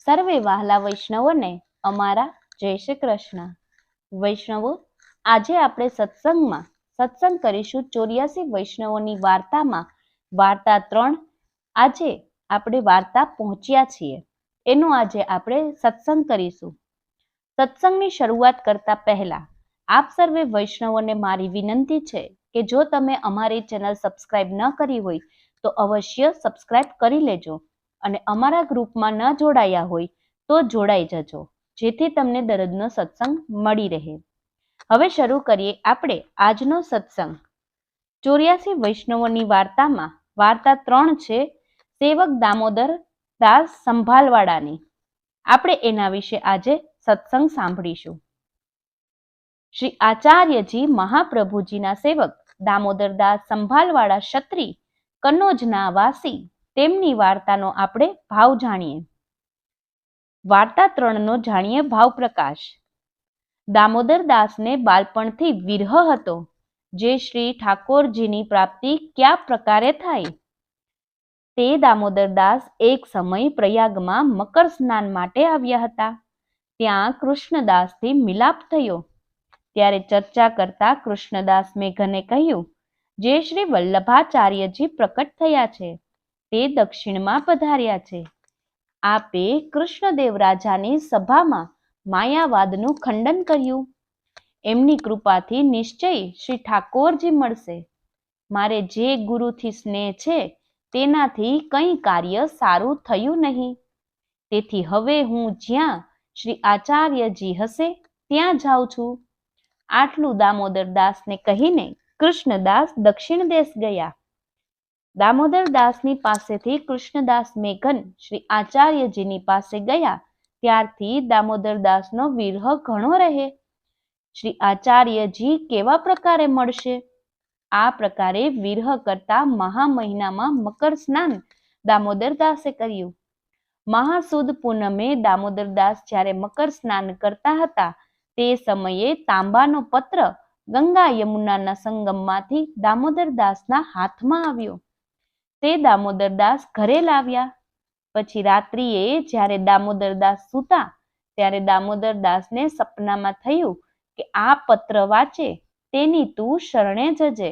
સર્વે વહાલા વૈષ્ણવોને અમારા જય શ્રી કૃષ્ણ. વૈષ્ણવો, આજે આપણે સત્સંગ કરીશું 84 વૈષ્ણવોની વાર્તામાં વાર્તા 3. આજે આપણે વાર્તા પહોંચ્યા છીએ એનો આજે આપણે સત્સંગ કરીશું. સત્સંગની શરૂઆત કરતા પહેલા આપ સર્વે વૈષ્ણવોને મારી વિનંતી છે કે જો તમે અમારી ચેનલ સબસ્ક્રાઇબ ન કરી હોય તો અવશ્ય સબસ્ક્રાઇબ કરી લેજો અને અમારા ગ્રુપમાં ન જોડાયા હોય તો જોડાઈ જજો, જેથી તમને દરરોજનો સત્સંગ મળી રહે. હવે શરૂ કરીએ આપણે આજનો સત્સંગ. 84 વૈષ્ણવોની વાર્તામાં વાર્તા 3 છે, સેવક દામોદર દાસ સંભાલવાડાની. આપણે એના વિશે આજે સત્સંગ સાંભળીશું. શ્રી આચાર્યજી મહાપ્રભુજીના સેવક દામોદરદાસ સંભાલવાડા ક્ષત્રિ કન્નોજના વાસી, તેમની વાર્તાનો આપણે ભાવ જાણીએ. વાર્તા 3નો જાણીએ ભાવ પ્રકાશ. દામોદરદાસને બાળપણથી વિરહ હતો, જે શ્રી ઠાકોરજીની પ્રાપ્તિ કયા પ્રકારે થાય. તે દામોદરદાસ એક સમય પ્રયાગમાં મકર સ્નાન માટે આવ્યા હતા. ત્યાં કૃષ્ણદાસથી મિલાપ થયો. ત્યારે ચર્ચા કરતા કૃષ્ણદાસ મેઘને કહ્યું, જે શ્રી વલ્લભાચાર્યજી પ્રકટ થયા છે તે દક્ષિણમાં પધાર્યા છે. આપે કૃષ્ણદેવ રાજાની સભામાં માયાવાદનું ખંડન કર્યું. એમની કૃપાથી નિશ્ચય શ્રી ઠાકોરજી મળશે. મારે જે ગુરુથી સ્નેહ છે તેનાથી કંઈ કાર્ય સારું થયું નહીં. તેથી હવે હું જ્યાં શ્રી આચાર્યજી હશે ત્યાં જાઉં છું. આટલું દામોદરદાસને કહીને કૃષ્ણદાસ દક્ષિણ દેશ ગયા. દામોદરદાસની પાસેથી કૃષ્ણદાસ મેઘન શ્રી આચાર્યજીની પાસે ગયા ત્યારથી દામોદરદાસનો વિરહ ઘણો રહે. શ્રી આચાર્યજી કેવા પ્રકારે મળશે? આ પ્રકારે વિરહ કરતા મહા મહિનામાં મકર સ્નાન દામોદરદાસે કર્યું. મહાસુદ પૂનમે દામોદરદાસ જ્યારે મકર સ્નાન કરતા હતા તે સમયે તાંબાનો પત્ર ગંગા યમુનાના સંગમમાંથી દામોદરદાસના હાથમાં આવ્યો. તે દામોદરદાસ ઘરે લાવ્યા. પછી રાત્રિએ જ્યારે દામોદરદાસ સૂતા ત્યારે દામોદરદાસને સપનામાં થયું કે આ પત્ર વાંચે તેની તું શરણે જજે.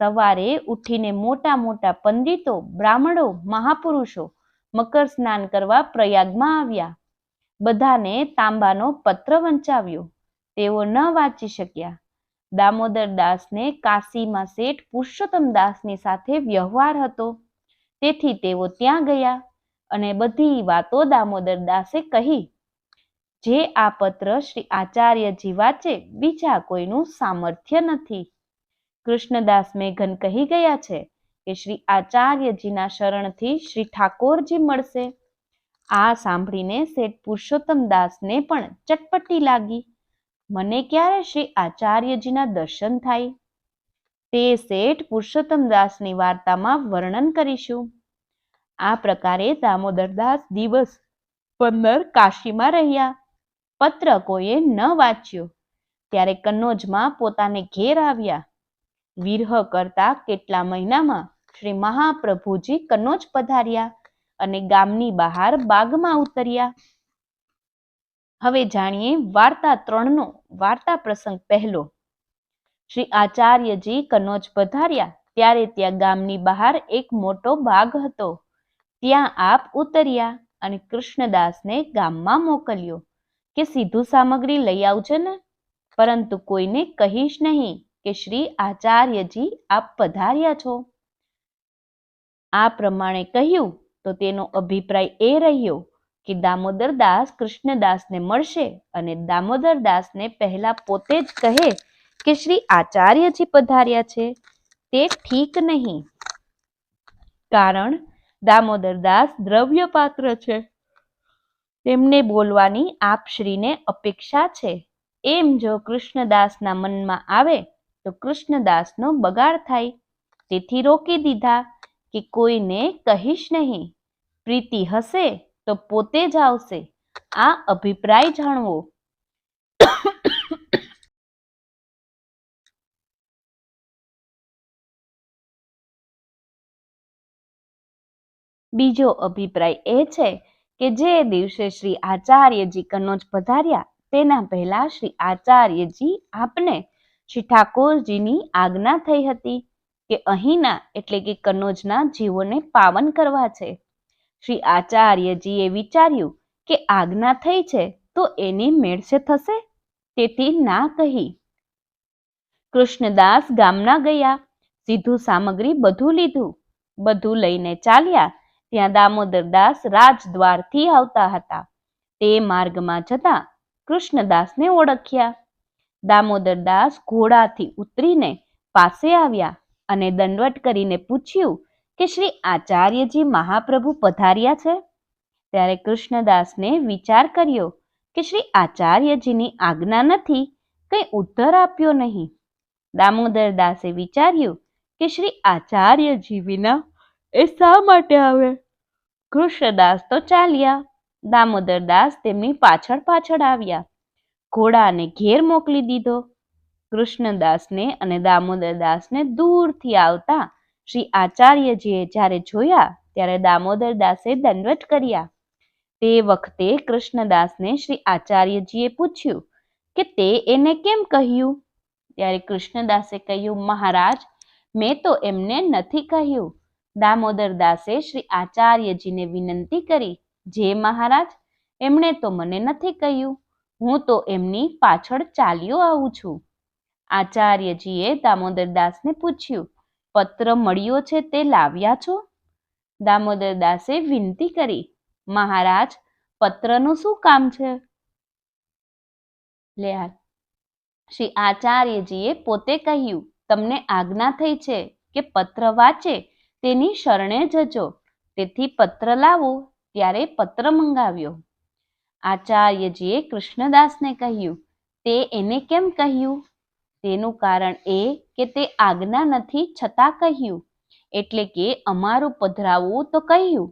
સવારે ઉઠીને મોટા મોટા પંડિતો, બ્રાહ્મણો, મહાપુરુષો મકર સ્નાન કરવા પ્રયાગમાં આવ્યા. બધાને તાંબાનો પત્ર વંચાવ્યો. તેઓ ન વાંચી શક્યા. દામોદરદાસને કાશીમાં શેઠ પુરુષોત્તમદાસની સાથે વ્યવહાર હતો, તેથી તેઓ ત્યાં ગયા અને બધી વાતો દામોદરદાસે કહી. જે આ પત્ર શ્રી આચાર્યજી વાંચે બીજા કોઈનું સામર્થ્ય નથી. કૃષ્ણદાસ મેઘન કહી ગયા છે કે શ્રી આચાર્યજીના શરણથી શ્રી ઠાકોરજી મળશે. આ સાંભળીને શેઠ પુરુષોત્તમદાસને પણ ચટપટી લાગી. મને ક્યારે શ્રી આચાર્યજીના દર્શન થાય? તે શેઠ પુરુષોત્તમદાસની વાર્તામાં વર્ણન કરીશું. આ પ્રકારે દામોદરદાસ દિવસ 15 કાશીમાં રહ્યા. પત્ર કોઈએ ન વાંચ્યો. ત્યારે કન્નોજમાં પોતાને ઘેર આવ્યા. વિરહ કરતા કેટલા મહિનામાં શ્રી મહાપ્રભુજી કન્નોજ પધાર્યા અને ગામની બહાર બાગમાં ઉતર્યા. હવે જાણીએ વાર્તા 3નો વાર્તા પ્રસંગ પહેલો. શ્રી આચાર્યજી કન્નોજ પધાર્યા ત્યારે ત્યાં ગામની બહાર એક મોટો બાગ હતો. ત્યાં આપ ઉતર્યા અને કૃષ્ણદાસને ગામમાં મોકલ્યો કે સીધું સામગ્રી લઈ આવજો ને, પરંતુ કોઈને કહીશ નહીં કે શ્રી આચાર્યજી આપ પધાર્યા છો. આ પ્રમાણે કહ્યું તો તેનો અભિપ્રાય એ રહ્યો કે દામોદરદાસ કૃષ્ણદાસને મળશે અને દામોદરદાસને પહેલા પોતે જ કહે કે શ્રી આચાર્યજી પધાર્યા છે. તે ઠીક નહીં, કારણ દામોદરદાસ દ્રવ્ય પાત્ર છે. તેમને બોલવાની આપશ્રીને અપેક્ષા છે. એમ જો કૃષ્ણદાસના મનમાં આવે તો કૃષ્ણદાસનો બગાડ થાય. તેથી રોકી દીધા કે કોઈને કહીશ નહીં. પ્રીતિ હશે તો પોતે જ આવશે. આ અભિપ્રાય જાણવો. બીજો અભિપ્રાય એ છે કે જે દિવસે શ્રી આચાર્યજી કનોજ પધાર્યા તેના પહેલા શ્રી આચાર્યજી આપને શ્રી ઠાકોરજીની આજ્ઞા થઈ હતી કે અહીંના એટલે કે કનોજના જીવોને પાવન કરવા છે. શ્રી આચાર્યજીએ વિચાર્યું કે આજ્ઞા થઈ છે તો એની મેળશે થશે, તેથી ના કહી. કૃષ્ણદાસ ગામના ગયા, સીધું સામગ્રી બધું લીધું, બધું લઈને ચાલ્યા. ત્યાં દામોદરદાસ રાજદ્વારથી આવતા હતા. તે માર્ગમાં જતા કૃષ્ણદાસને ઓળખ્યા. દામોદરદાસ ઘોડાથી ઉતરીને પાસે આવ્યા અને દંડવટ કરીને પૂછ્યું કે શ્રી આચાર્યજી મહાપ્રભુ પધાર્યા છે? ત્યારે કૃષ્ણદાસને વિચાર કર્યો કે શ્રી આચાર્યજીની આજ્ઞા નથી, કંઈ ઉત્તર આપ્યો નહીં. દામોદરદાસે વિચાર્યું કે શ્રી આચાર્યજી વિના એ શા માટે આવે? કૃષ્ણદાસ તો ચાલ્યા. દામોદરદાસ તેમની પાછળ પાછળ આવ્યા. ઘોડાને ઘેર મોકલી દીધો. કૃષ્ણદાસને અને દામોદરદાસને દૂરથી આવતા શ્રી આચાર્યજીએ જ્યારે જોયા ત્યારે દામોદરદાસે દંડવટ કર્યા. તે વખતે કૃષ્ણદાસને શ્રી આચાર્યજીએ પૂછ્યું કે તે એને કેમ કહ્યું? ત્યારે કૃષ્ણદાસે કહ્યું, મહારાજ, મેં તો એમને નથી કહ્યું. દામોદરદાસે શ્રી આચાર્યજીને વિનંતી કરી, જે મહારાજ, એમણે તો મને નથી કહ્યું, હું તો એમની પાછળ ચાલ્યો આવું છું. આચાર્યજીએ દામોદરદાસને પૂછ્યું, પત્ર મળ્યો છે તે લાવ્યા છો? દામોદરદાસે વિનંતી કરી, મહારાજ, પત્રનું શું કામ છે? શ્રી આચાર્યજીએ પોતે કહ્યું, તમને આજ્ઞા થઈ છે કે પત્ર વાંચે તેની શરણે જજો, તેથી પત્ર લાવો. ત્યારે પત્ર મંગાવ્યો. આચાર્યજીએ કૃષ્ણદાસને કહ્યું, તે એને કેમ કહ્યું? તેનું કારણ એ કે તે આજ્ઞા નથી છતાં કહ્યું, એટલે કે અમારું પધરાવવું તો કહ્યું.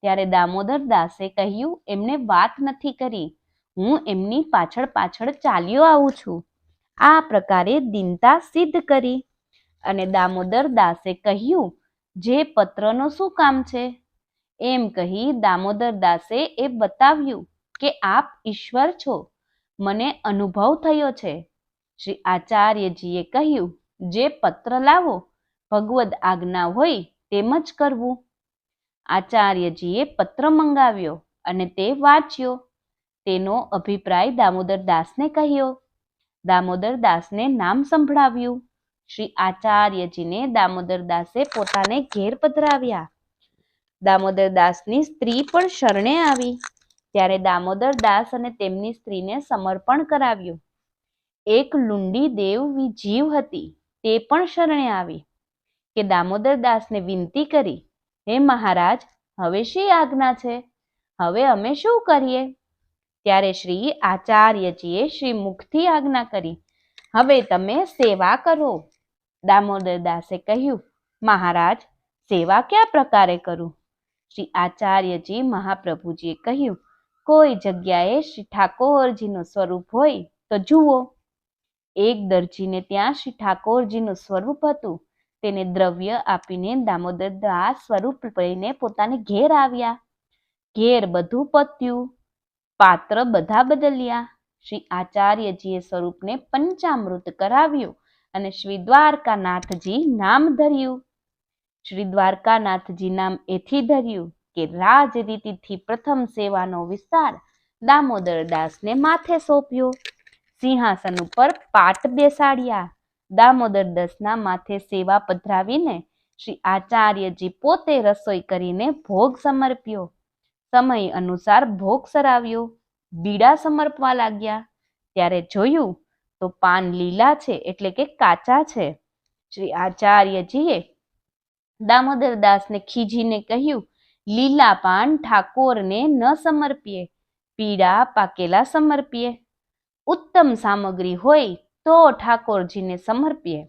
ત્યારે દામોદરદાસે કહ્યું, એમને વાત નથી કરી, હું એમની પાછળ પાછળ ચાલ્યો આવું છું. આ પ્રકારે દીનતા સિદ્ધ કરી. અને દામોદરદાસે કહ્યું, જે પત્રનું શું કામ છે? એમ કહી દામોદરદાસે એ બતાવ્યું કે આપ ઈશ્વર છો, મને અનુભવ થયો છે. શ્રી આચાર્યજીએ કહ્યું, જે પત્ર લાવો, ભગવદ આજ્ઞા હોય તેમ જ કરવું. આચાર્યજીએ પત્ર મંગાવ્યો અને તે વાંચ્યો. તેનો અભિપ્રાય દામોદરદાસને કહ્યો. દામોદરદાસને નામ સંભળાવ્યું. શ્રી આચાર્યજીને દામોદરદાસે પોતાને ઘેર પધરાવ્યા. દામોદરદાસની સ્ત્રી પણ શરણે આવી. ત્યારે દામોદરદાસ અને તેમની સ્ત્રીને સમર્પણ કરાવ્યું. એક લુંડી દેવ જીવ હતી, તે પણ શરણે આવી કે દામોદરદાસને વિનંતી કરી, હે મહારાજ, હવે શી આજ્ઞા છે? હવે અમે શું કરીએ? ત્યારે શ્રી આચાર્યજીએ શ્રી મુખથી આજ્ઞા કરી, હવે તમે સેવા કરો. દામોદરદાસે કહ્યું, મહારાજ, સેવા કયા પ્રકારે કરું? શ્રી આચાર્યજી મહાપ્રભુજીએ કહ્યું, કોઈ જગ્યાએ શ્રી ઠાકોરજીનું સ્વરૂપ હોય તો જુઓ. એક દરજીને ત્યાં શ્રી ઠાકોરજીનું સ્વરૂપ હતું. તેને દ્રવ્ય આપીને દામોદરદાસ સ્વરૂપ લઈને પોતાને ઘેર આવ્યા. ઘેર બધું પત્યું, પાત્ર બધા બદલ્યા. શ્રી આચાર્યજીએ સ્વરૂપને પંચામૃત કરાવ્યું અને શ્રી દ્વારકાનાથજી નામ ધર્યું. શ્રી દ્વારકાનાથજી નામ એથી ધર્યું કે રાજરીતિથી પ્રથમ સેવાનો વિસ્તાર દામોદરદાસને માથે સોંપ્યો. સિંહાસન ઉપર પાટ બેસાડ્યા. દામોદરદાસના માથે સેવા પધરાવીને શ્રી આચાર્યજી પોતે રસોઈ કરીને ભોગ સમર્પ્યો. સમય અનુસાર ભોગ સરાવ્યો. બીડા સમર્પવા લાગ્યા. ત્યારે જોયું તો પાન લીલા છે, એટલે કે કાચા છે. શ્રી આચાર્યજીએ દામોદરદાસને ખીજીને કહ્યું, લીલા પાન ઠાકોરને ન સમર્પીએ, પીળા પાકેલા સમર્પીએ. ઉત્તમ સામગ્રી હોય તો ઠાકોરજીને સમર્પીએ.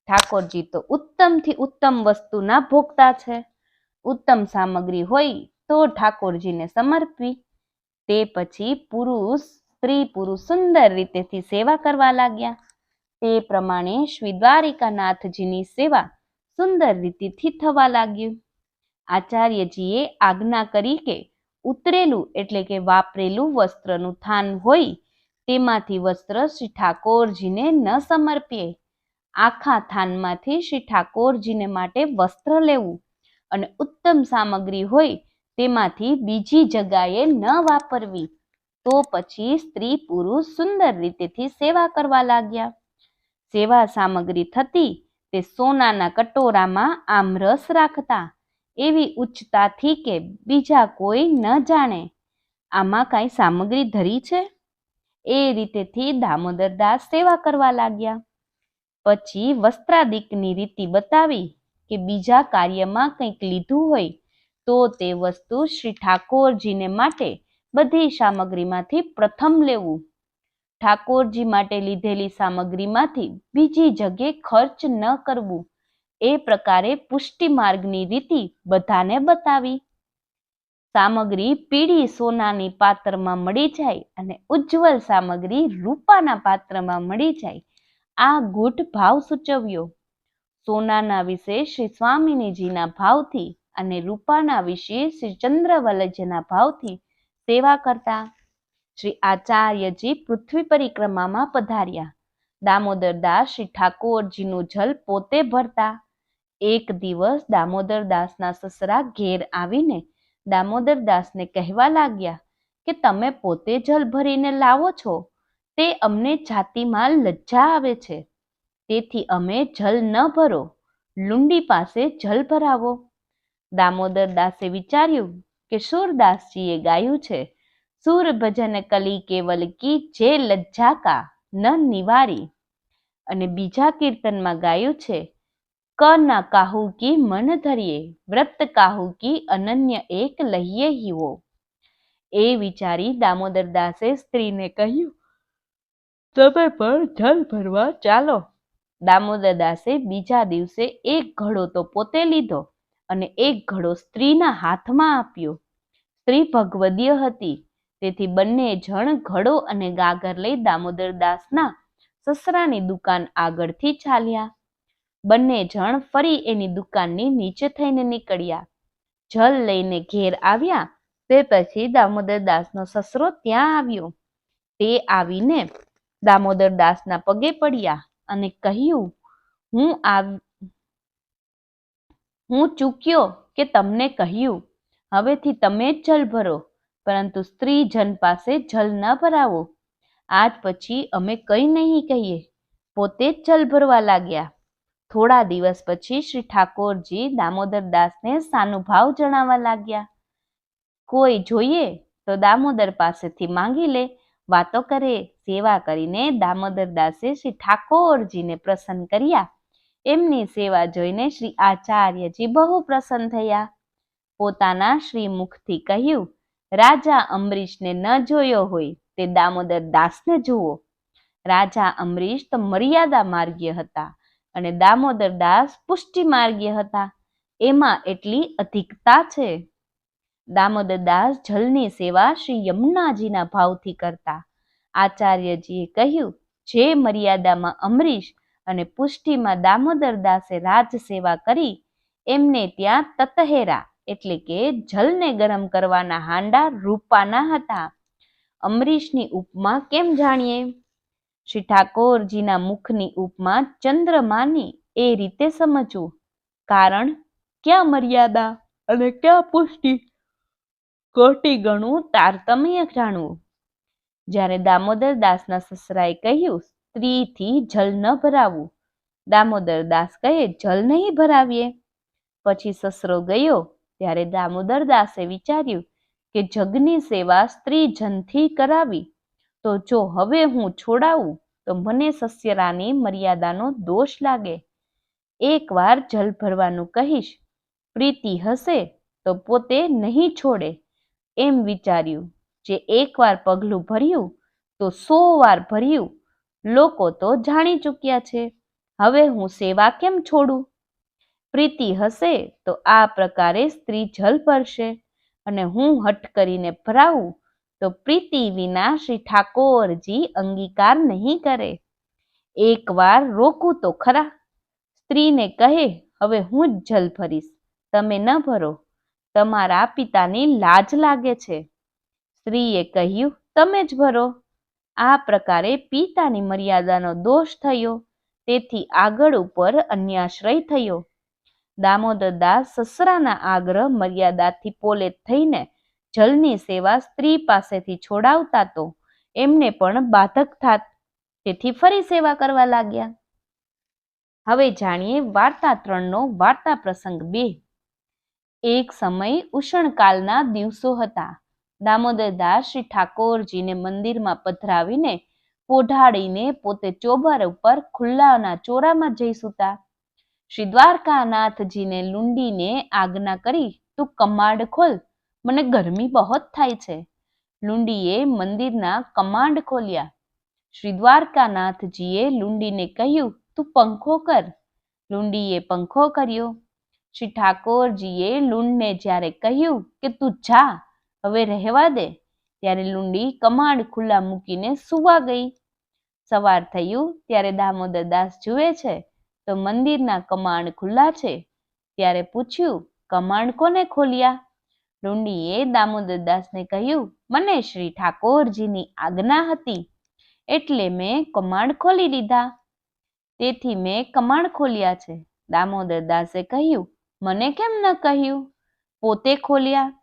ઠાકોરજી તો ઉત્તમથી ઉત્તમ વસ્તુના ભોગતા છે. ઉત્તમ સામગ્રી હોય તો ઠાકોરજીને સમર્પવી. તે પછી સ્ત્રી પુરુષ સુંદર રીતેથી સેવા કરવા લાગ્યા. તે પ્રમાણે શ્રી દ્વારિકાનાથજીની સેવા સુંદર રીતેથી થવા લાગ્યું. આચાર્યજીએ આજ્ઞા કરી કે ઉતરેલું એટલે કે વાપરેલું વસ્ત્રનું થાન હોય તેમાંથી વસ્ત્ર શ્રી ઠાકોરજીને ન સમર્પીએ. આખા થાનમાંથી શ્રી ઠાકોરજીને માટે વસ્ત્ર લેવું અને ઉત્તમ સામગ્રી હોય તેમાંથી બીજી જગાએ ન વાપરવી. તો પછી સ્ત્રી પુરુષ સુંદર રીતેથી સેવા કરવા લાગ્યા. સેવા સામગ્રી થતી તે સોનાના કટોરામાં આમરસ રાખતા, એવી ઉચ્ચતાથી કે બીજા કોઈ ન જાણે આમાં કાંઈ સામગ્રી ધરી છે. એ રીતેથી દામોદરદાસ સેવા કરવા લાગ્યા. પછી વસ્ત્રાદિકની રીતિ બતાવી કે બીજા કાર્યમાં કંઈક લીધું હોય તો તે વસ્તુ શ્રી ઠાકોરજીને માટે બધી સામગ્રીમાંથી પ્રથમ લેવું. ઠાકોરજી માટે લીધેલી સામગ્રીમાંથી બીજી જગ્યાએ ખર્ચ ન કરવું. એ પ્રકારે પુષ્ટિ માર્ગની રીતિ બધાને બતાવી. સામગ્રી પીળી સોનાની પાત્રમાં મળી જાય અને ઉજ્જવલ સામગ્રી રૂપાના પાત્રમાં મળી જાય, આ ગૂઢ ભાવ સૂચવ્યો. સોનાના વિશે શ્રી સ્વામિનીજીના ભાવથી અને રૂપાના વિશે શ્રી ચંદ્રવલ્લજના ભાવથી સેવા કરતા. શ્રી આચાર્યજી પૃથ્વી પરિક્રમામાં પધાર્યા. દામોદરદાસ શ્રી ઠાકોરજીનું જલ પોતે ભરતા. એક દિવસ દામોદરદાસના સસરા ઘેર આવીને દામોદરદાસને કહેવા લાગ્યા કે તમે પોતે જલ ભરીને લાવો છો તે અમને જાતિમાં લજ્જા આવે છે, તેથી અમે જલ ન ભરો, લુંડી પાસે જલ ભરાવો. દામોદરદાસે વિચાર્યું કે સુરદાસજીએ ગાયું છે, સુર ભજન કલી કેવલ કી જે લજ્જા કા ન નિવારી, અને બીજા કીર્તનમાં ગાયું છે, ક ના કાહુ કી મન ધરીએ, વ્રત કાહુ કી અનન્ય એક લહીએ હીવો. એ વિચારી દામોદરદાસે સ્ત્રીને કહ્યું, તમે પણ જલ ભરવા ચાલો. દામોદરદાસે બીજા દિવસે એક ઘડો તો પોતે લીધો અને એક ઘડો સ્ત્રીના હાથમાં આપ્યો. સ્ત્રી ભગવદીય હતી, તેથી બંને જણ ઘડો અને ગાગર લઈ દામોદરદાસના સસરાની દુકાન આગળથી ચાલ્યા. બંને જણ ફરી એની દુકાનની નીચે થઈને નીકળ્યા. જલ લઈને ઘેર આવ્યા તે પછી દામોદરદાસનો સસરો ત્યાં આવ્યો. તે આવીને દામોદરદાસના પગે પડ્યા અને કહ્યું, હું ચૂક્યો કે તમને કહ્યું, હવેથી તમે જ જલ ભરો, પરંતુ સ્ત્રી જન પાસે જલ ન ભરાવો. આજ પછી અમે કંઈ નહીં કહીએ, પોતે જ જલ ભરવા લાગ્યા. થોડા દિવસ પછી શ્રી ઠાકોરજી દામોદરદાસને સાનુભાવ જણાવવા લાગ્યા. કોઈ જોઈએ તો દામોદર પાસેથી માંગી લે, વાતો કરે. સેવા કરીને દામોદરદાસે શ્રી ઠાકોરજીને પ્રસન્ન કર્યા. એમની સેવા જોઈને શ્રી આચાર્યજી બહુ પ્રસન્ન થયા. પોતાના શ્રીમુખથી કહ્યું, રાજા અમરીશને ન જોયો હોય તે દામોદરદાસને જુઓ. રાજા અમરીશ તો મર્યાદા માર્ગીય હતા અને દામોદરદાસ પુષ્ટિ માર્ગીય હતા, એમાં એટલી અધિકતા છે. દામોદરદાસ જલની સેવા શ્રી યમુનાજીના ભાવથી કરતા. આચાર્યજીએ કહ્યું, જે મર્યાદામાં અમરીશ અને પુષ્ટિમાં દામોદરદાસે રાજ સેવા કરી, એમને ત્યાં તતહેરા એટલે કે જલને ગરમ કરવાના હાંડા રૂપાના હતા. અમરીશની ઉપમા કેમ જાણીએ? શ્રી ઠાકોરજીના મુખની ઉપમા ચંદ્રમાની એ રીતે સમજવું. કારણ ક્યાં મર્યાદા અને ક્યાં પુષ્ટિ, કોટી ગણું તારતમ્ય જાણવું. જ્યારે દામોદરદાસના સસરાએ કહ્યું, સ્ત્રીથી જલ ન ભરાવું, દામોદરદાસ કહે, જલ નહીં ભરાવીએ. પછી સસરો ગયો ત્યારે દામોદરદાસે વિચાર્યું કે જગની સેવા સ્ત્રી જનથી કરાવી, તો જો હવે હું છોડાવું તો મને સસરાની મર્યાદાનો દોષ લાગે. એકવાર જલ ભરવાનું કહીશ, પ્રીતિ હશે તો પોતે નહીં છોડે. એમ વિચાર્યું, જે એકવાર પગલું ભર્યું તો 100 વાર ભર્યું. લોકો તો જાણી ચૂક્યા છે, હવે હું સેવા કેમ છોડું? પ્રીતિ હશે તો આ પ્રકારે સ્ત્રી જલ ભરશે, અને હું હઠ કરીને ભરાવું તો પ્રીતિ વિના શ્રી ઠાકોરજી અંગીકાર નહીં કરે. એકવાર રોકું તો ખરા. સ્ત્રીને કહે, હવે હું જ જલ ભરીશ, તમે ન ભરો. તમારા પિતાની લાજ લાગે છે. સ્ત્રીએ કહ્યું, તમે જ ભરો. આ પ્રકારે પિતાની મર્યાદાનો દોષ થયો, તેથી આગળ ઉપર અન્યાશ્રય થયો. દામોદરદાસ સસરાના આગ્રહ મર્યાદાથી પોલેત થઈને જલની સેવા સ્ત્રી પાસેથી છોડાવતા તો એમને પણ બાધક થાત, તેથી ફરી સેવા કરવા લાગ્યા. હવે જાણીએ વાર્તા 3નો વાર્તા પ્રસંગ 2. એક સમય ઉષણકાલના દિવસો હતા. દામોદરદાસ શ્રી ઠાકોરજીને મંદિરમાં પધરાવીને પોઢાડીને પોતે ચોબર ઉપર ખુલ્લાના ચોરામાં જઈ સૂતા. શ્રી દ્વારકાનાથજીને લુંડીને આજ્ઞા કરી, તું કમાડ ખોલ, મને ગરમી બહુ થાય છે. લુંડીએ મંદિરના કમાડ ખોલ્યા. શ્રી દ્વારકાનાથજીએ લુંડીને કહ્યું, તું પંખો કર. લુંડીએ પંખો કર્યો. શ્રી ઠાકોરજીએ લુંડને જ્યારે કહ્યું કે તું જા, હવે રહેવા દે, ત્યારે લુંડી કમાડ ખુલ્લા મૂકીને સૂવા ગઈ. સવાર થયું ત્યારે દામોદરદાસ જુએ છે તો મંદિરના કમાડ ખુલ્લા છે. ત્યારે પૂછ્યું, કમાડ કોને ખોલ્યા? લુંડીએ દામોદરદાસને કહ્યું, મને શ્રી ઠાકોરજીની આજ્ઞા હતી એટલે મેં કમાડ ખોલી લીધા, તેથી મેં કમાડ ખોલ્યા છે. દામોદરદાસે કહ્યું, મને કેમ ન કહ્યું? પોતે ખોલ્યા.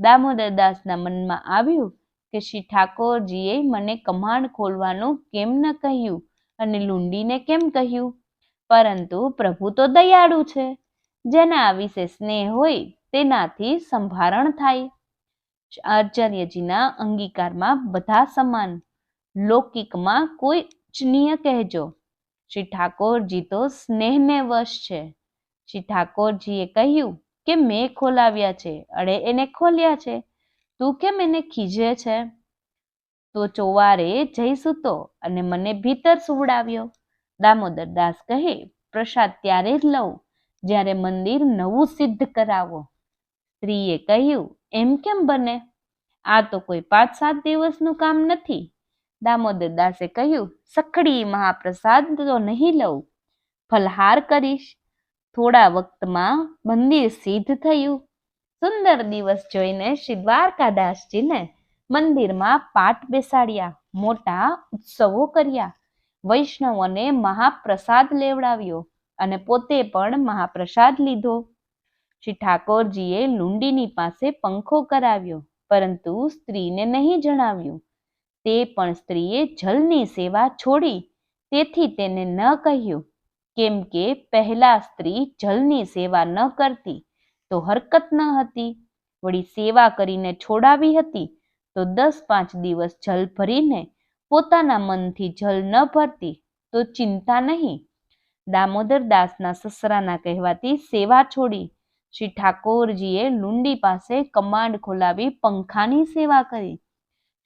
દામોદરદાસના મનમાં આવ્યું કે શ્રી ઠાકોરજીએ મને કમાડ ખોલવાનું કેમ ન કહ્યું અને લુંડીને કેમ કહ્યું? પરંતુ પ્રભુ તો દયાળુ છે, જેના વિશે સ્નેહ હોય તેનાથી સંભારણ થાય. આચાર્યજીના અંગીકારમાં બધા સમાન, લૌકિકમાં કોઈ ઉચ્ચનીય કહેજો. શ્રી ઠાકોરજી તો સ્નેહને વશ છે. શ્રી ઠાકોરજીએ કહ્યું કે મેં ખોલાવ્યા છે, અરે એને ખોલ્યા છે, તું કેમ એને ખીજે છે? તો ચોવારે જઈ સૂતો અને મને ભીતર સુવડાવ્યો. દામોદરદાસ કહે, પ્રસાદ ત્યારે જ લઉં જ્યારે મંદિર નવું સિદ્ધ કરાવો. સ્ત્રીએ કહ્યું, એમ કેમ બને? આ તો કોઈ 5-7 દિવસનું કામ નથી. દામોદરદાસે કહ્યું, સખડી મહાપ્રસાદ તો નહીં લઉં, ફલહાર કરીશ. થોડા વખતમાં મંદિર સિદ્ધ થયું. સુંદર દિવસ જોઈને શ્રી દ્વારકાદાસજીને મંદિરમાં પાઠ બેસાડ્યા, મોટા ઉત્સવો કર્યા, વૈષ્ણવોને મહાપ્રસાદ લેવડાવ્યો અને પોતે પણ મહાપ્રસાદ લીધો. શ્રી ઠાકોરજીએ લુંડીની પાસે પંખો કરાવ્યો, પરંતુ સ્ત્રીને નહીં જણાવ્યું. તે પણ સ્ત્રીએ જલની સેવા છોડી, તેથી તેને ન કહ્યું, કેમ કે પહેલા સ્ત્રી જલની સેવા ન કરતી તો હરકત ન હતી, વળી સેવા કરીને છોડાવી હતી તો 10-5 દિવસ જલ ભરીને પોતાના મનથી જલ ન ભરતી તો ચિંતા નહીં. દામોદરદાસના સસરાના કહેવાથી સેવા છોડી શ્રી ઠાકોરજીએ લુંડી પાસે કમાડ ખોલાવી પંખાની સેવા કરી.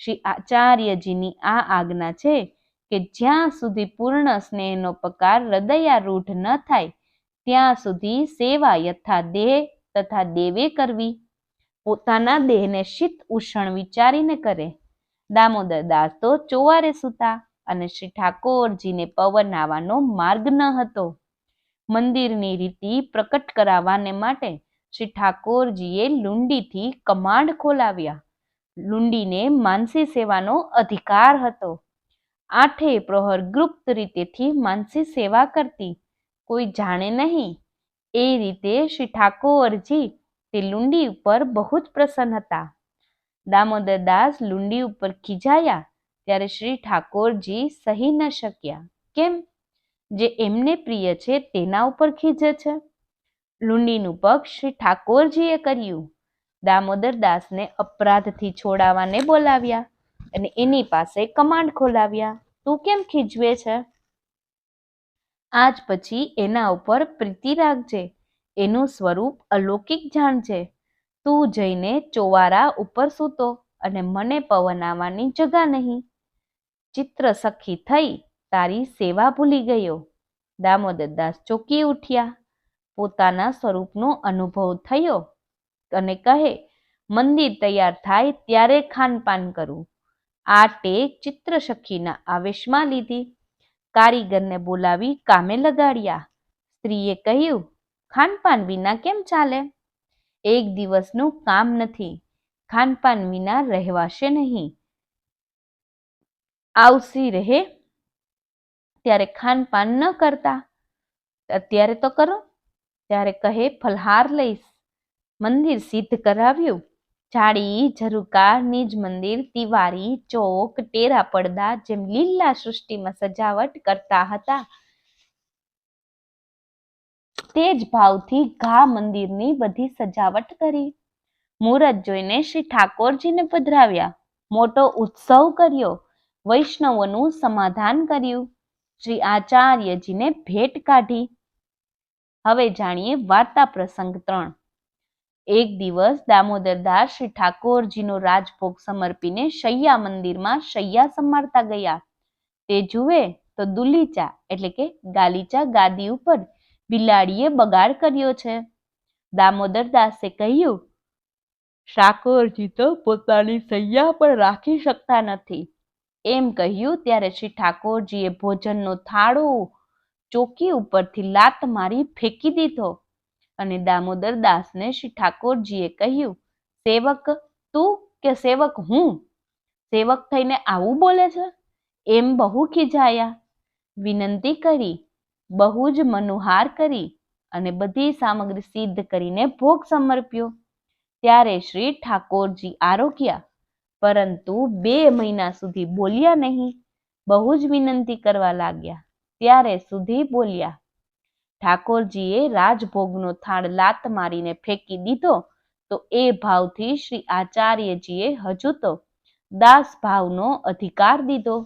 શ્રી આચાર્યજીની આ આજ્ઞા છે કે જ્યાં સુધી પૂર્ણ સ્નેહનો પકાર હૃદયારૂઢ ન થાય ત્યાં સુધી સેવા યથા દેહ તથા દેવે કરવી. પોતાના દેહને શીત ઉષ્ણ વિચારીને કરે. દામોદરદાસ તો ચોવારે સૂતા અને શ્રી ઠાકોરજીને પવન આવવાનો માર્ગ ન હતો. મંદિરની રીતિ પ્રકટ કરાવવાને માટે શ્રી ઠાકોરજીએ લુંડીથી કમાડ ખોલાવ્યા. લુંડીને માનસી સેવાનો અધિકાર હતો. 8 પ્રહર ગુપ્ત રીતેથી માનસી સેવા કરતી, કોઈ જાણે નહીં. એ રીતે શ્રી ઠાકોરજી તે લુંડી ઉપર બહુ જ પ્રસન્ન હતા. દામોદરદાસ લુંડી ઉપર ખીજાયા ત્યારે શ્રી ઠાકોરજી સહી ન શક્યા. કેમ? જે એમને પ્રિય છે તેના ઉપર ખીજે છે. લુંડીનું પક્ષ શ્રી ઠાકોરજીએ કર્યું. દામોદરદાસને અપરાધથી છોડાવવાને બોલાવ્યા અને એની પાસે કમાડ ખોલાવ્યા. તું કેમ ખીજવે છે? આજ પછી એના ઉપર પ્રીતિ રાખજે, એનું સ્વરૂપ અલૌકિક જાણજે. તું જઈને ચોવારા ઉપર સૂતો અને મને પવન આવવાની જગા નહીં. ચિત્ર સખી થઈ તારી સેવા ભૂલી ગયો. દામોદરદાસ ચોંકી ઉઠ્યા. પોતાના સ્વરૂપનો અનુભવ થયો અને કહે, મંદિર તૈયાર થાય ત્યારે ખાનપાન કરું. આ ટેક ચિત્ર સખીના આવેશમાં લીધી. કારીગરને બોલાવી કામે લગાડ્યા. સ્ત્રીએ કહ્યું, ખાનપાન વિના કેમ ચાલે? એક દિવસનું કામ નથી, ખાનપાન વિના રહેવાશે નહીં. આવસી રહે ત્યારે ખાનપાન ન કરતા, અત્યારે તો કરો. ત્યારે કહે ફલહાર લઈશ. મંદિર સિદ્ધ કરાવ્યું. જાળી, ઝરૂકા, નિજ મંદિર, તિવારી, ચોક, ટેરા પડદા જેમ લીલા સૃષ્ટિમાં સજાવટ કરતા હતા તે જ ભાવથી ઘા મંદિરની બધી સજાવટ કરી. મુહૂર્ત જોઈને શ્રી ઠાકોરજીને પધરાવ્યા. મોટો ઉત્સવ કર્યો. વૈષ્ણવોનું સમાધાન કર્યું. શ્રી આચાર્યજીને ભેટ કાઢી. હવે જાણીએ વાર્તા પ્રસંગ 3. એક દિવસ દામોદરદાસ શ્રી ઠાકોરજીનો રાજભોગ સમર્પીને શૈયા મંદિરમાં શૈયા સંભાળતા ગયા. તે જુએ તો દુલીચા એટલે કે ગાલીચા ગાદી ઉપર બિલાડીએ બગાડ કર્યો છે. દામોદરદાસે કહ્યું, ઠાકોરજી તો પોતાની શૈયા પણ રાખી શકતા નથી. એમ કહ્યું ત્યારે શ્રી ઠાકોરજીએ ભોજનનો થાળો ચોકી ઉપરથી લાત મારી ફેંકી દીધો અને દામોદરદાસને શ્રી ઠાકોરજીએ કહ્યું, સેવક તું કે સેવક હું? સેવક થઈને આવું બોલે છે? એમ બહુ ખીજાયા. વિનંતી કરી, બહુ જ મનોહાર કરી અને બધી સામગ્રી સિદ્ધ કરીને ભોગ સમર્પ્યો. ત્યારે શ્રી ઠાકોરજી આરોગ્યા, પરંતુ 2 મહિના સુધી બોલ્યા નહીં. બહુ જ વિનંતી કરવા લાગ્યા ત્યારે સુધી બોલ્યા. ઠાકોરજીએ રાજભોગનો થાળ લાત મારીને ફેંકી દીધો તો એ ભાવથી શ્રી આચાર્યજીએ હજુ તો દાસ ભાવનો અધિકાર દીધો.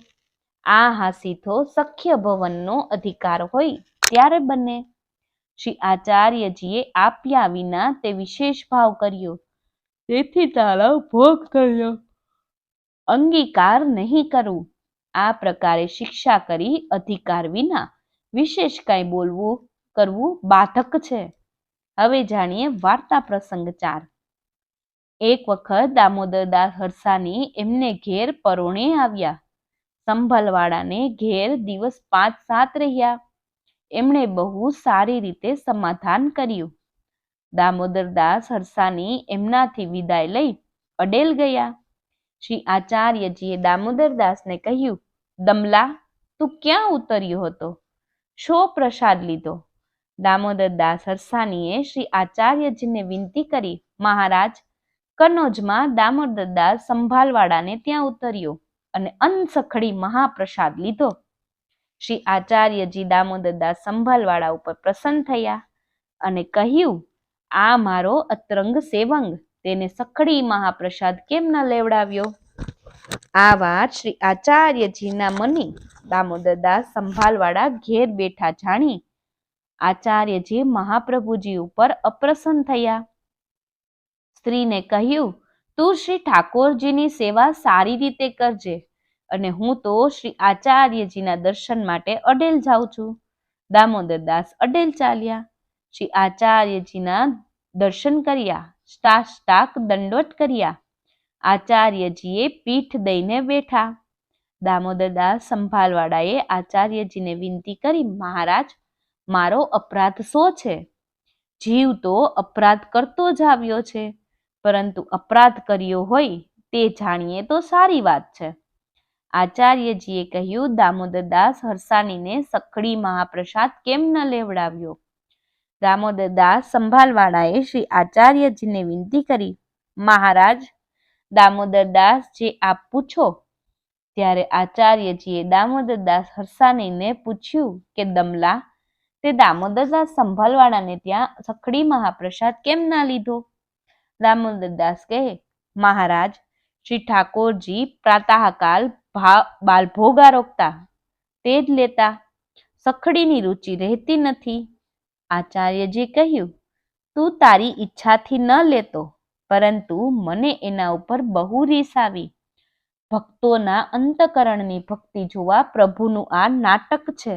આ હાસીથો સખ્ય ભવનનો અધિકાર હોય ત્યારે બને. શ્રી આચાર્યજીએ આપ્યા વિના તે વિશેષ ભાવ કર્યો, તેથી તારો ભોગ કર્યો. અંગીકાર નહીં કરવું. આ પ્રકારે શિક્ષા કરી અધિકાર વિના વિશેષ કાંઈ બોલવું કરવું બાધક છે. હવે જાણીએ વાર્તા પ્રસંગ 4. એક વખત દામોદરદાસ હરસાની એમને ઘેર પરોણે આવ્યા. સંભલવાળાને ઘેર દિવસ 5-7 રહ્યા. એમણે બહુ સારી રીતે સમાધાન કર્યું. દામોદરદાસ હરસાની એમનાથી વિદાય લઈ અડેલ ગયા. શ્રી આચાર્યજીએ દામોદરદાસને કહ્યું, દમલા, તું ક્યાં ઉતર્યો હતો? શો પ્રસાદ લીધો? દામોદરદાસ હરસાનીએ શ્રી આચાર્યજીને વિનંતી કરી, મહારાજ, કનોજમાં દામોદરદાસ સંભાલવાળાને ત્યાં ઉતર્યો અને અનસખડી મહાપ્રસાદ લીધો. શ્રી આચાર્યજી દામોદરદાસ સંભાલવાળા ઉપર પ્રસન્ન થયા અને કહ્યું, આ મારો અતરંગ સેવંગ, તેને સખડી મહાપ્રસાદ કેમ ન લેવડાવ્યો? આ વાત શ્રી આચાર્યજીના મની દામોદરદાસ સંભાલવાળા ઘેર બેઠા જાણી આચાર્યજી મહાપ્રભુજી ઉપર અપ્રસન્ન થયા. સ્ત્રીને કહ્યું, તું શ્રી ઠાકોરજીની સેવા સારી રીતે કરજે અને હું તો શ્રી આચાર્યજીના દર્શન માટે અડેલ જાઉં છું. દામોદરદાસ અડેલ ચાલ્યા. શ્રી આચાર્યજીના દર્શન કર્યા, સાષ્ટાંગ દંડવત કર્યા. આચાર્યજીએ પીઠ દઈને બેઠા. દામોદરદાસ સંભાલવાળાએ આચાર્યજીને વિનંતી કરી, મહારાજ, મારો અપરાધ શો છે? જીવ તો અપરાધ કરતો જ આવ્યો છે, પરંતુ અપરાધ કર્યો હોય તે જાણીએ તો સારી વાત છે. આચાર્યજીએ કહ્યું, દામોદરદાસ હરસાનીને સખડી મહાપ્રસાદ કેમ ન લેવડાવ્યો? દામોદરદાસ સંભાલવાળાએ શ્રી આચાર્યજીને વિનંતી કરી, મહારાજ, દામોદરદાસ જે આપ પૂછો. ત્યારે આચાર્યજીએ દામોદરદાસ હરસાનીને પૂછ્યું કે દમલા, તે દામોદરદાસ સંભાલવાળાને ત્યાં સખડી મહાપ્રસાદ કેમ ના લીધો? દામોદરદાસ કહે, મહારાજ, શ્રી ઠાકોરજી પ્રાતઃકાલ બાલભોગ આરોગતા, તે જ લેતા. સખડીની રુચિ રહેતી નથી. આચાર્યજી કહ્યું, તું તારી ઈચ્છાથી ન લેતો, પરંતુ મને એના ઉપર બહુ રીસ આવી. ભક્તોના અંતકરણની ભક્તિ જોવા પ્રભુનું આ નાટક છે.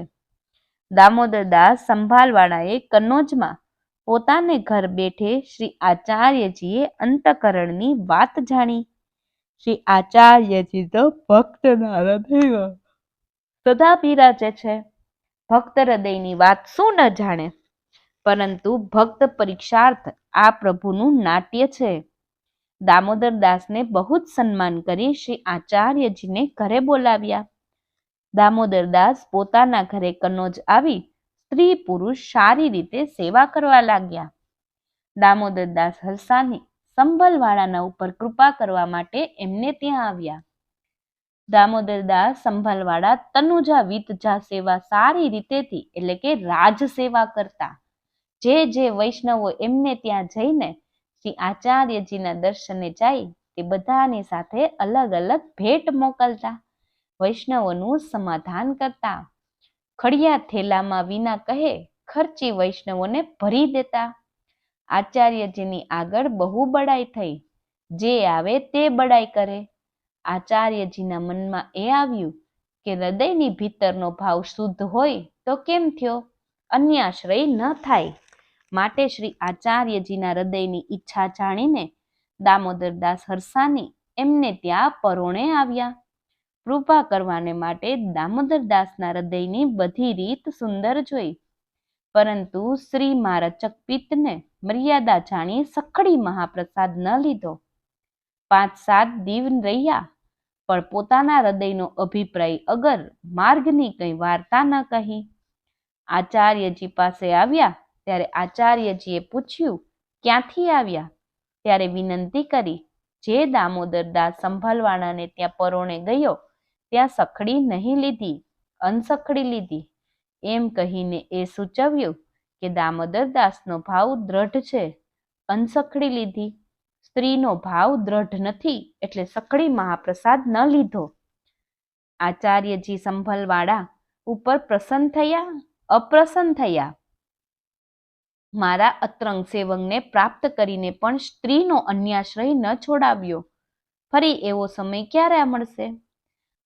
દામોદરદાસ સંભાલવાળાએ કનોજમાં પોતાને ઘર બેઠે શ્રી આચાર્યજીએ અંતકરણની વાત જાણી. શ્રી આચાર્યજી તો ભક્તના હૃદયમાં સદા બિરાજે છે. ભક્ત હૃદયની વાત શું ન જાણે? પરંતુ ભક્ત પરીક્ષાર્થ આ પ્રભુનું નાટ્ય છે. દામોદર દાસને બહુ જ સન્માન કરી શ્રી આચાર્યજીને ઘરે બોલાવ્યા. દામોદર દાસ પોતાના ઘરે કનોજ આવી સ્ત્રી પુરુષ સારી રીતે સેવા કરવા લાગ્યા. દામોદર દાસ હરસાની સંભલવાળાના ઉપર કૃપા કરવા માટે એમને ત્યાં આવ્યા. દામોદર દાસ સંભલવાળા તનુજા વિતજા સેવા સારી રીતેથી એટલે કે રાજ સેવા કરતા. જે વૈષ્ણવો એમને ત્યાં જઈને શ્રી આચાર્યજીના દર્શને જાય તે બધાની સાથે અલગ અલગ ભેટ મોકલતા, વૈષ્ણવોનું સમાધાન કરતા, ખડિયા થેલામાં વિના કહે ખર્ચી વૈષ્ણવોને ભરી દેતા. આચાર્યજીની આગળ બહુ બડાઈ થઈ, જે આવે તે બડાઈ કરે. આચાર્યજીના મનમાં એ આવ્યું કે હૃદયની ભીતરનો ભાવ શુદ્ધ હોય તો કેમ થયો, અન્યાશ્રય ન થાય. માટે શ્રી આચાર્યજીના હૃદયની ઈચ્છા જાણીને દામોદર દાસ હરસાની એમને ત્યાં પરોણે આવ્યા. કૃપા કરવાને માટે દામોદર દાસના હૃદયની બધી રીત સુંદર જોઈ, પરંતુ શ્રી મારચક પિત્તને મર્યાદા જાણી સખડી મહાપ્રસાદ ન લીધો. 5-7 દિન રહ્યા, પણ પોતાના હૃદયનો અભિપ્રાય અગર માર્ગની કઈ વાર્તા ન કહી. આચાર્યજી પાસે આવ્યા ત્યારે આચાર્યજીએ પૂછ્યું ક્યાંથી આવ્યા? ત્યારે વિનંતી કરી, જે દામોદર દાસ સંભલવાળાને ત્યાં પરોણે ગયો ત્યાં સખડી નહીં લીધી, અનસખડી લીધી. એમ કહીને એ સૂચવ્યું કે દામોદર દાસનો ભાવ દ્રઢ છે, અનસખડી લીધી. સ્ત્રીનો ભાવ દ્રઢ નથી એટલે સખડી મહાપ્રસાદ ન લીધો. આચાર્યજી સંભલવાળા ઉપર પ્રસન્ન થયા, અપ્રસન્ન થયા. મારા અતરંગ સેવકને પ્રાપ્ત કરીને પણ સ્ત્રીનો અન્યાશ્રય ન છોડાવ્યો. ફરી એવો સમય ક્યારે મળશે?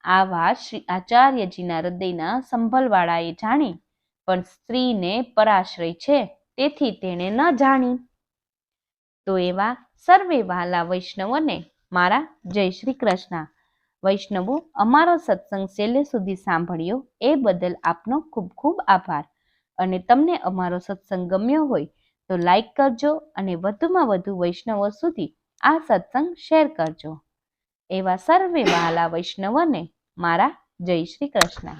આ વાત શ્રી આચાર્યજીના હૃદયના સંભલવાળાએ જાણી, પણ સ્ત્રીને પરાશ્રય છે તેથી તેણે ન જાણી. તો એવા સર્વે વહાલા વૈષ્ણવોને મારા જય શ્રી કૃષ્ણ. વૈષ્ણવો, અમારો સત્સંગ છેલ્લે સુધી સાંભળ્યો એ બદલ આપનો ખૂબ ખૂબ આભાર. અને તમને અમારો સત્સંગ ગમ્યો હોય તો લાઈક કરજો અને વધુમાં વધુ વૈષ્ણવો સુધી આ સત્સંગ શેર કરજો. એવા સર્વે વહાલા વૈષ્ણવોને મારા જય શ્રી કૃષ્ણ.